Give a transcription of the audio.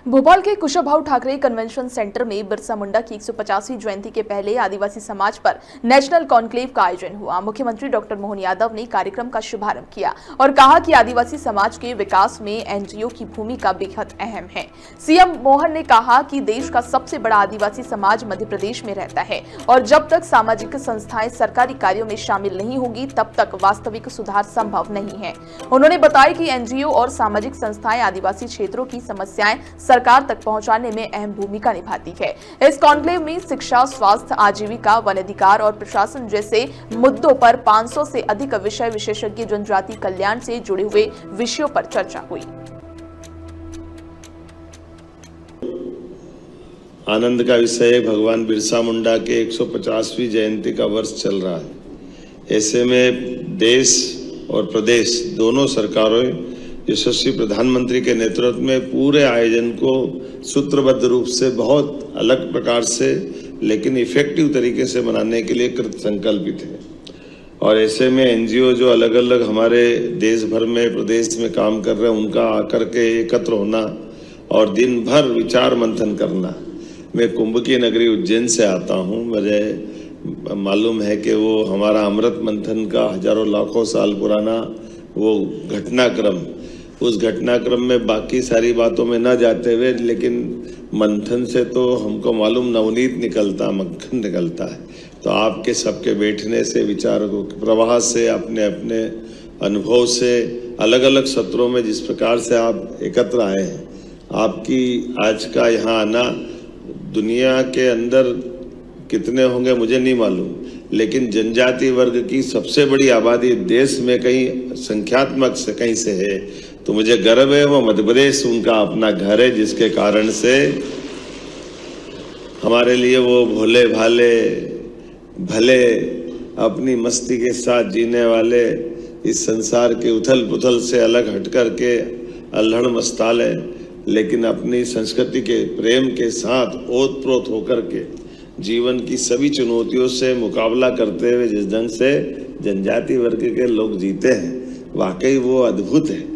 भोपाल के Kushabhau Thackeray convention centre में बिरसा मुंडा की 150वीं जयंती के पहले आदिवासी समाज पर नेशनल कॉन्क्लेव का आयोजन हुआ। मुख्यमंत्री डॉक्टर मोहन यादव ने कार्यक्रम का शुभारंभ किया और कहा कि आदिवासी समाज के विकास में एनजीओ की भूमिका बेहद अहम है। सीएम मोहन ने कहा कि देश का सबसे बड़ा आदिवासी समाज मध्य प्रदेश में रहता है और जब तक सामाजिक संस्थाएं सरकारी कार्यों में शामिल नहीं होगी तब तक वास्तविक सुधार संभव नहीं है। उन्होंने बताया कि एनजीओ और सामाजिक संस्थाएं आदिवासी क्षेत्रों की समस्याएं सरकार तक पहुंचाने में अहम भूमिका निभाती है। इस कॉन्क्लेव में शिक्षा, स्वास्थ्य, आजीविका, वन अधिकार और प्रशासन जैसे मुद्दों पर 500 से अधिक विषय विशेषज्ञ जनजाति कल्याण से जुड़े हुए विषयों पर चर्चा हुई। आनंद का विषय भगवान बिरसा मुंडा के 150वीं जयंती का वर्ष चल रहा है। ऐसे में देश और प्रदेश दोनों सरकारों यशस्वी प्रधानमंत्री के नेतृत्व में पूरे आयोजन को सूत्रबद्ध रूप से बहुत अलग प्रकार से लेकिन इफेक्टिव तरीके से बनाने के लिए कृत संकल्पित है। और ऐसे में एनजीओ जो अलग अलग हमारे देश भर में प्रदेश में काम कर रहे हैं उनका आकर के एकत्र होना और दिन भर विचार मंथन करना। मैं कुंभ की नगरी उज्जैन से आता हूँ। मुझे मालूम है कि वो हमारा अमृत मंथन का हजारों लाखों साल पुराना वो घटनाक्रम, उस घटनाक्रम में बाकी सारी बातों में न जाते हुए लेकिन मंथन से तो हमको मालूम नवनीत निकलता, मक्खन निकलता है। तो आपके सबके बैठने से, विचारों के प्रवाह से, अपने अपने अनुभव से, अलग अलग सत्रों में जिस प्रकार से आप एकत्र आए हैं, आपकी आज का यहाँ आना दुनिया के अंदर कितने होंगे मुझे नहीं मालूम, लेकिन जनजाति वर्ग की सबसे बड़ी आबादी देश में कहीं संख्यात्मक से कहीं से है, तो मुझे गर्व है। वो मध्य प्रदेश उनका अपना घर है, जिसके कारण से हमारे लिए वो भोले भाले भले अपनी मस्ती के साथ जीने वाले इस संसार के उथल पुथल से अलग हट कर के अल्हड़ मस्ताल है, लेकिन अपनी संस्कृति के प्रेम के साथ ओतप्रोत होकर के जीवन की सभी चुनौतियों से मुकाबला करते हुए जिस ढंग से जनजाति वर्ग के लोग जीते हैं, वाकई वो अद्भुत है।